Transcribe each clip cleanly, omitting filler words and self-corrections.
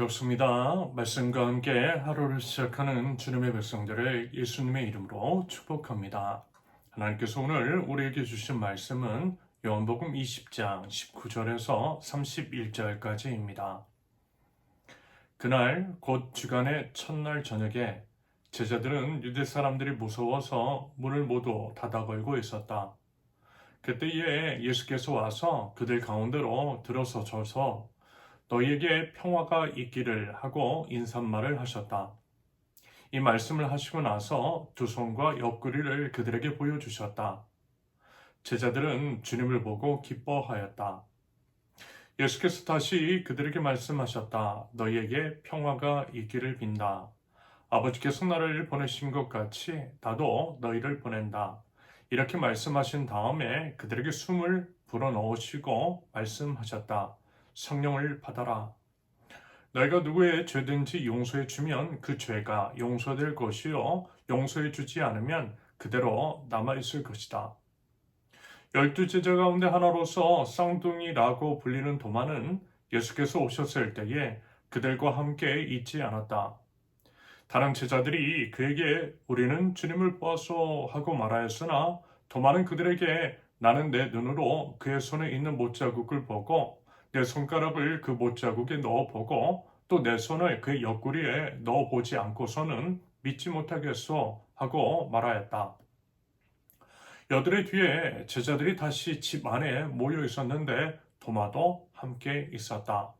반갑습니다. 말씀과 함께 하루를 시작하는 주님의 백성들을 예수님의 이름으로 축복합니다. 하나님께서 오늘 우리에게 주신 말씀은 요한복음 20장 19절에서 31절까지입니다. 그날 곧 주간의 첫날 저녁에 제자들은 유대 사람들이 무서워서 문을 모두 닫아 걸고 있었다. 그때에 예수께서 와서 그들 가운데로 들어서셔서 너희에게 평화가 있기를 하고 인사말을 하셨다. 이 말씀을 하시고 나서 두 손과 옆구리를 그들에게 보여주셨다. 제자들은 주님을 보고 기뻐하였다. 예수께서 다시 그들에게 말씀하셨다. 너희에게 평화가 있기를 빈다. 아버지께서 나를 보내신 것 같이 나도 너희를 보낸다. 이렇게 말씀하신 다음에 그들에게 숨을 불어넣으시고 말씀하셨다. 성령을 받아라. 너희가 누구의 죄든지 용서해 주면 그 죄가 용서될 것이요 용서해 주지 않으면 그대로 남아있을 것이다. 12제자 가운데 하나로서 쌍둥이라고 불리는 도마는 예수께서 오셨을 때에 그들과 함께 있지 않았다. 다른 제자들이 그에게 우리는 주님을 보았소 하고 말하였으나 도마는 그들에게 나는 내 눈으로 그의 손에 있는 못자국을 보고 내 손가락을 그 못자국에 넣어보고 또 내 손을 그의 옆구리에 넣어보지 않고서는 믿지 못하겠소 하고 말하였다. 여드레 뒤에 제자들이 다시 집 안에 모여 있었는데 도마도 함께 있었다.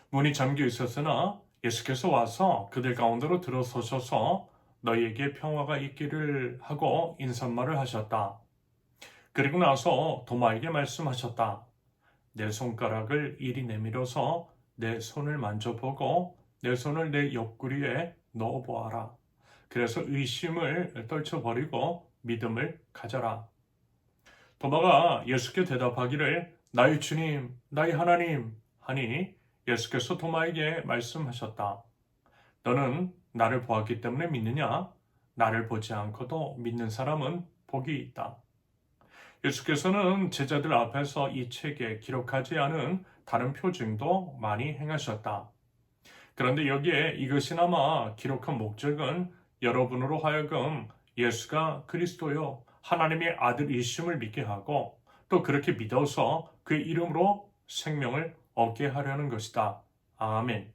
문이 잠겨 있었으나 예수께서 와서 그들 가운데로 들어서셔서 너희에게 평화가 있기를 하고 인사말을 하셨다. 그리고 나서 도마에게 말씀하셨다. 내 손가락을 이리 내밀어서 내 손을 만져보고 내 손을 내 옆구리에 넣어보아라. 그래서 의심을 떨쳐버리고 믿음을 가져라. 도마가 예수께 대답하기를 나의 주님, 나의 하나님 하니 예수께서 도마에게 말씀하셨다. 너는 나를 보았기 때문에 믿느냐? 나를 보지 않고도 믿는 사람은 복이 있다. 예수께서는 제자들 앞에서 이 책에 기록하지 않은 다른 표징도 많이 행하셨다. 그런데 여기에 이것이나마 기록한 목적은 여러분으로 하여금 예수가 그리스도요 하나님의 아들이심을 믿게 하고 또 그렇게 믿어서 그의 이름으로 생명을 얻게 하려는 것이다. 아멘.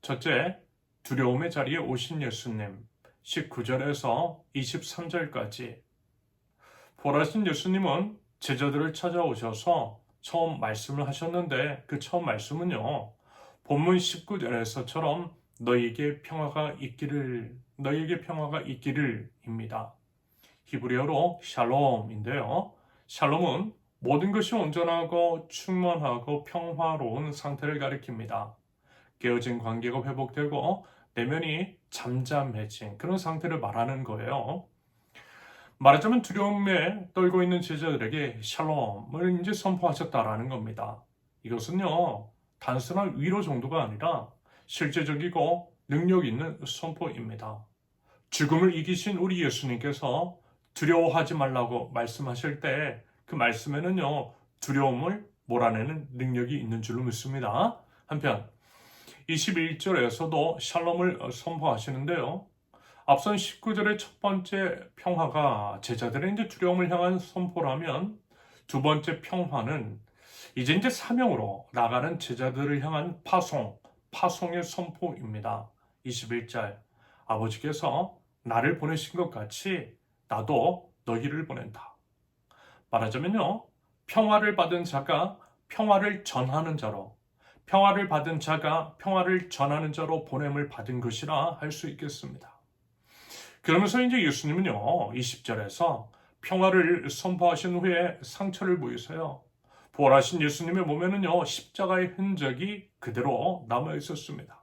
첫째, 두려움의 자리에 오신 예수님 19절에서 23절까지 부활하신 예수님은 제자들을 찾아오셔서 처음 말씀을 하셨는데 그 처음 말씀은요. 본문 19절에서처럼 너희에게 평화가 있기를 입니다. 히브리어로 샬롬인데요. 샬롬은 모든 것이 온전하고 충만하고 평화로운 상태를 가리킵니다. 깨어진 관계가 회복되고 내면이 잠잠해진 그런 상태를 말하는 거예요. 말하자면 두려움에 떨고 있는 제자들에게 샬롬을 이제 선포하셨다라는 겁니다. 이것은요, 단순한 위로 정도가 아니라 실제적이고 능력 있는 선포입니다. 죽음을 이기신 우리 예수님께서 두려워하지 말라고 말씀하실 때 그 말씀에는요, 두려움을 몰아내는 능력이 있는 줄로 믿습니다. 한편 21절에서도 샬롬을 선포하시는데요. 앞선 19절의 첫 번째 평화가 제자들의 이제 두려움을 향한 선포라면 두 번째 평화는 이제 사명으로 나가는 제자들을 향한 파송의 선포입니다. 21절 아버지께서 나를 보내신 것 같이 나도 너희를 보낸다. 말하자면요. 평화를 받은 자가 평화를 전하는 자로 평화를 받은 자가 평화를 전하는 자로 보냄을 받은 것이라 할 수 있겠습니다. 그러면서 이제 예수님은요, 20절에서 평화를 선포하신 후에 상처를 보이세요. 부활하신 예수님의 몸에는요, 십자가의 흔적이 그대로 남아 있었습니다.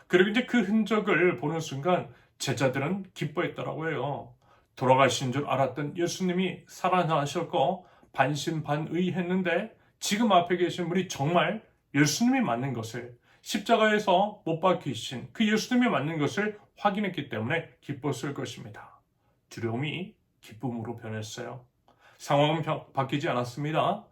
그리고 이제 그 흔적을 보는 순간 제자들은 기뻐했더라고 해요. 돌아가신 줄 알았던 예수님이 살아나셨고 반신반의했는데 지금 앞에 계신 분이 정말 예수님이 맞는 것을 십자가에서 못 박히신 그 예수님이 맞는 것을 확인했기 때문에 기뻤을 것입니다. 두려움이 기쁨으로 변했어요. 상황은 바뀌지 않았습니다.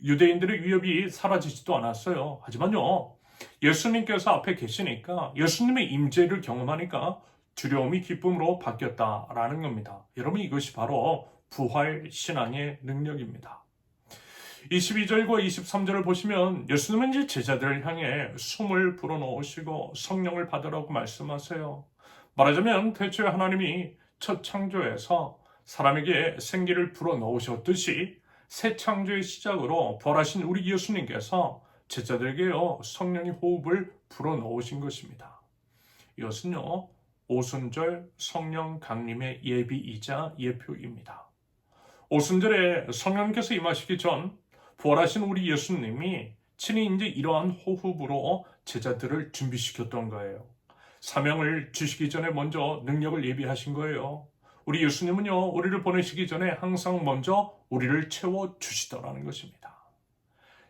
유대인들의 위협이 사라지지도 않았어요. 하지만요, 예수님께서 앞에 계시니까 예수님의 임재를 경험하니까 두려움이 기쁨으로 바뀌었다라는 겁니다. 여러분 이것이 바로 부활 신앙의 능력입니다. 22절과 23절을 보시면 예수님은 이제 제자들을 향해 숨을 불어넣으시고 성령을 받으라고 말씀하세요. 말하자면 대체 하나님이 첫 창조에서 사람에게 생기를 불어넣으셨듯이 새 창조의 시작으로 부활하신 우리 예수님께서 제자들에게요 성령의 호흡을 불어넣으신 것입니다. 이것은요 오순절 성령 강림의 예비이자 예표입니다. 오순절에 성령께서 임하시기 전 부활하신 우리 예수님이 친히 이제 이러한 호흡으로 제자들을 준비시켰던 거예요. 사명을 주시기 전에 먼저 능력을 예비하신 거예요. 우리 예수님은요, 우리를 보내시기 전에 항상 먼저 우리를 채워주시더라는 것입니다.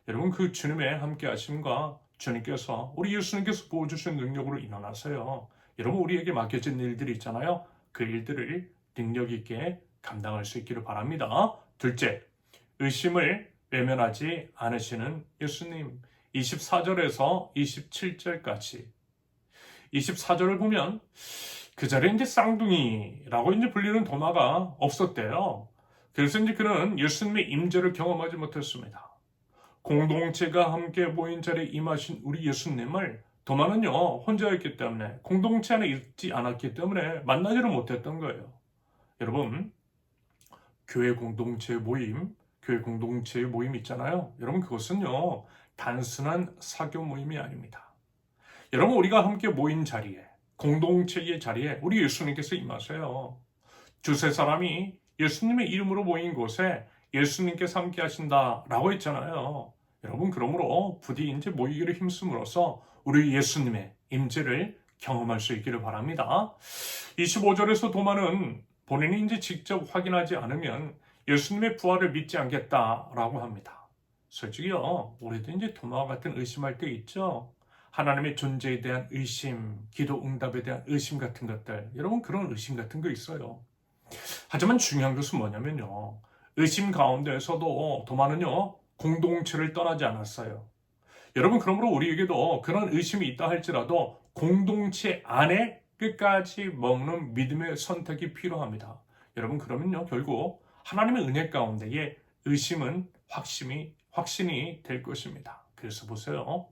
여러분, 그 주님의 함께 하심과 주님께서, 우리 예수님께서 부어주신 능력으로 일어나서요, 여러분, 우리에게 맡겨진 일들이 있잖아요. 그 일들을 능력 있게 감당할 수 있기를 바랍니다. 둘째, 의심을 외면하지 않으시는 예수님. 24절에서 27절까지. 24절을 보면 그 자리에 이제 쌍둥이라고 이제 불리는 도마가 없었대요. 그래서 이제 그는 예수님의 임재를 경험하지 못했습니다. 공동체가 함께 모인 자리에 임하신 우리 예수님을 도마는요 혼자였기 때문에 공동체 안에 있지 않았기 때문에 만나지를 못했던 거예요. 여러분, 교회 공동체 모임 있잖아요. 여러분, 그것은요 단순한 사교 모임이 아닙니다. 여러분, 우리가 함께 모인 자리에, 공동체의 자리에 우리 예수님께서 임하세요. 두세 사람이 예수님의 이름으로 모인 곳에 예수님께서 함께 하신다라고 했잖아요. 여러분, 그러므로 부디 이제 모이기를 힘쓰므로써 우리 예수님의 임재를 경험할 수 있기를 바랍니다. 25절에서 도마는 본인이 이제 직접 확인하지 않으면 예수님의 부활을 믿지 않겠다라고 합니다. 솔직히요, 우리도 이제 도마와 같은 의심할 때 있죠. 하나님의 존재에 대한 의심, 기도 응답에 대한 의심 같은 것들. 여러분, 그런 의심 같은 거 있어요. 하지만 중요한 것은 뭐냐면요. 의심 가운데에서도 도마는요, 공동체를 떠나지 않았어요. 여러분, 그러므로 우리에게도 그런 의심이 있다 할지라도 공동체 안에 끝까지 먹는 믿음의 선택이 필요합니다. 여러분, 그러면요, 결국 하나님의 은혜 가운데에 의심은 확신이 될 것입니다. 그래서 보세요.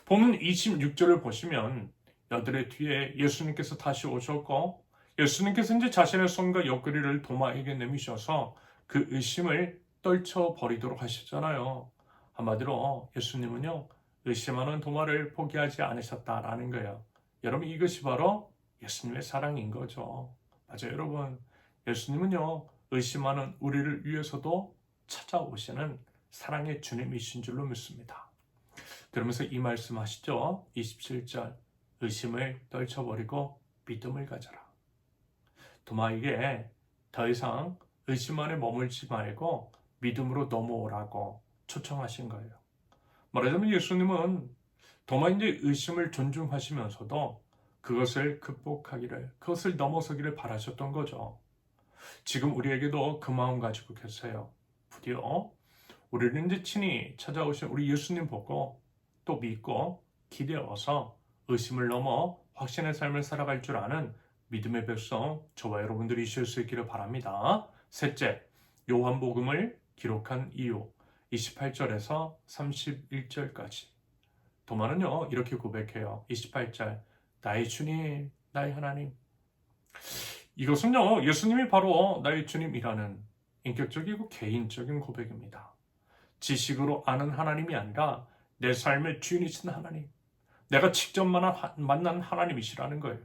본문 26절을 보시면 여들의 뒤에 예수님께서 다시 오셨고 예수님께서 이제 자신의 손과 옆구리를 도마에게 내미셔서 그 의심을 떨쳐버리도록 하셨잖아요. 한마디로 예수님은요 의심하는 도마를 포기하지 않으셨다라는 거예요. 여러분, 이것이 바로 예수님의 사랑인 거죠. 맞아요, 여러분. 예수님은요 의심하는 우리를 위해서도 찾아오시는 사랑의 주님이신 줄로 믿습니다. 그러면서 이 말씀 하시죠. 27절, 의심을 떨쳐버리고 믿음을 가져라. 도마에게 더 이상 의심 안에 머물지 말고 믿음으로 넘어오라고 초청하신 거예요. 말하자면 예수님은 도마의 의심을 존중하시면서도 그것을 그것을 넘어서기를 바라셨던 거죠. 지금 우리에게도 그 마음 가지고 계세요. 부디어 우리는 이제 친히 찾아오신 우리 예수님 보고 또 믿고 기대어서 의심을 넘어 확신의 삶을 살아갈 줄 아는 믿음의 백성 저와 여러분들이 있을 수 있기를 바랍니다. 셋째, 요한복음을 기록한 이유 28절에서 31절까지. 도마는요 이렇게 고백해요. 28절, 나의 주님, 나의 하나님. 이것은요 예수님이 바로 나의 주님이라는 인격적이고 개인적인 고백입니다. 지식으로 아는 하나님이 아니라 내 삶의 주인이신 하나님, 내가 직접 만난 하나님이시라는 거예요.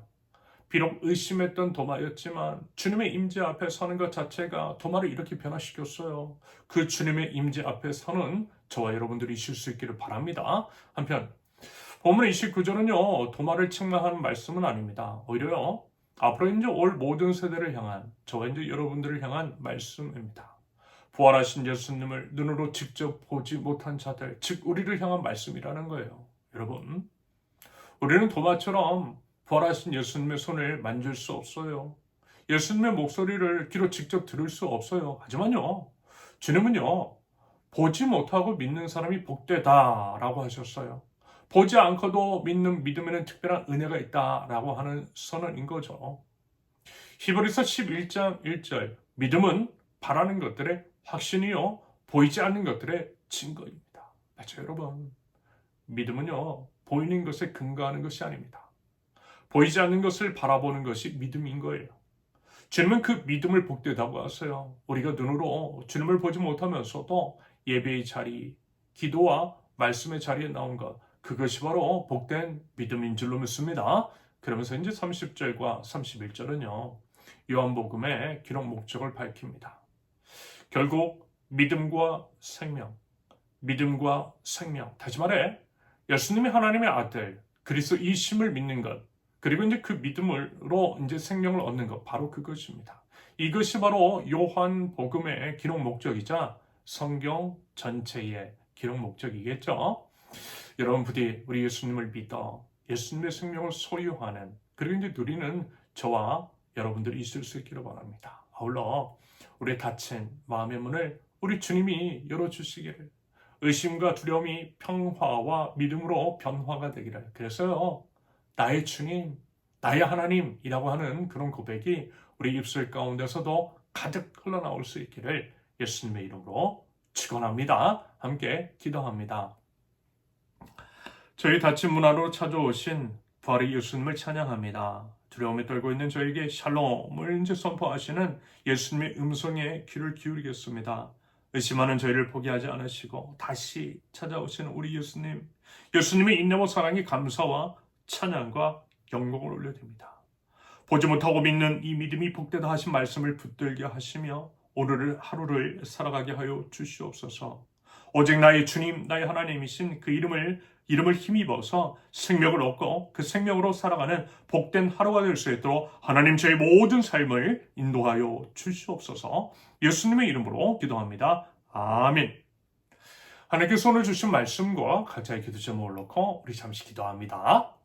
비록 의심했던 도마였지만 주님의 임재 앞에 서는 것 자체가 도마를 이렇게 변화시켰어요. 그 주님의 임재 앞에 서는 저와 여러분들이 있을 수 있기를 바랍니다. 한편 본문 29절은요 도마를 책망하는 말씀은 아닙니다. 오히려요 앞으로 이제 올 모든 세대를 향한 저와 이제 여러분들을 향한 말씀입니다. 부활하신 예수님을 눈으로 직접 보지 못한 자들, 즉 우리를 향한 말씀이라는 거예요. 여러분, 우리는 도마처럼 부활하신 예수님의 손을 만질 수 없어요. 예수님의 목소리를 귀로 직접 들을 수 없어요. 하지만요, 주님은요, 보지 못하고 믿는 사람이 복되다라고 하셨어요. 보지 않고도 믿는 믿음에는 특별한 은혜가 있다라고 하는 선언인 거죠. 히브리서 11장 1절 믿음은 바라는 것들의 확신이요 보이지 않는 것들의 증거입니다. 맞죠 여러분? 믿음은요 보이는 것에 근거하는 것이 아닙니다. 보이지 않는 것을 바라보는 것이 믿음인 거예요. 주님은 그 믿음을 복되다고 하세요. 우리가 눈으로 주님을 보지 못하면서도 예배의 자리, 기도와 말씀의 자리에 나온 것, 그것이 바로 복된 믿음인 줄로 믿습니다. 그러면서 이제 30절과 31절은요. 요한복음의 기록 목적을 밝힙니다. 결국 믿음과 생명, 다시 말해 예수님이 하나님의 아들, 그리스도이심을 믿는 것, 그리고 이제 그 믿음으로 이제 생명을 얻는 것, 바로 그것입니다. 이것이 바로 요한복음의 기록 목적이자 성경 전체의 기록 목적이겠죠. 여러분 부디 우리 예수님을 믿어 예수님의 생명을 소유하는 그리고 이제 누리는 저와 여러분들이 있을 수 있기를 바랍니다. 아울러 우리의 닫힌 마음의 문을 우리 주님이 열어주시기를, 의심과 두려움이 평화와 믿음으로 변화가 되기를, 그래서요 나의 주님, 나의 하나님이라고 하는 그런 고백이 우리 입술 가운데서도 가득 흘러나올 수 있기를 예수님의 이름으로 축원합니다. 함께 기도합니다. 저희 닫힌 문 안으로 찾아오신 부활의 예수님을 찬양합니다. 두려움에 떨고 있는 저에게 샬롬을 이제 선포하시는 예수님의 음성에 귀를 기울이겠습니다. 의심하는 저희를 포기하지 않으시고 다시 찾아오시는 우리 예수님, 예수님의 인내와 사랑이 감사와 찬양과 영광을 올려드립니다. 보지 못하고 믿는 이 믿음이 복되다 하신 말씀을 붙들게 하시며 오늘 하루를 살아가게 하여 주시옵소서. 오직 나의 주님, 나의 하나님이신 그 이름을 힘입어서 생명을 얻고 그 생명으로 살아가는 복된 하루가 될 수 있도록 하나님 저의 모든 삶을 인도하여 주시옵소서. 예수님의 이름으로 기도합니다. 아멘. 하나님께서 오늘 주신 말씀과 각자의 기도 제목을 놓고 우리 잠시 기도합니다.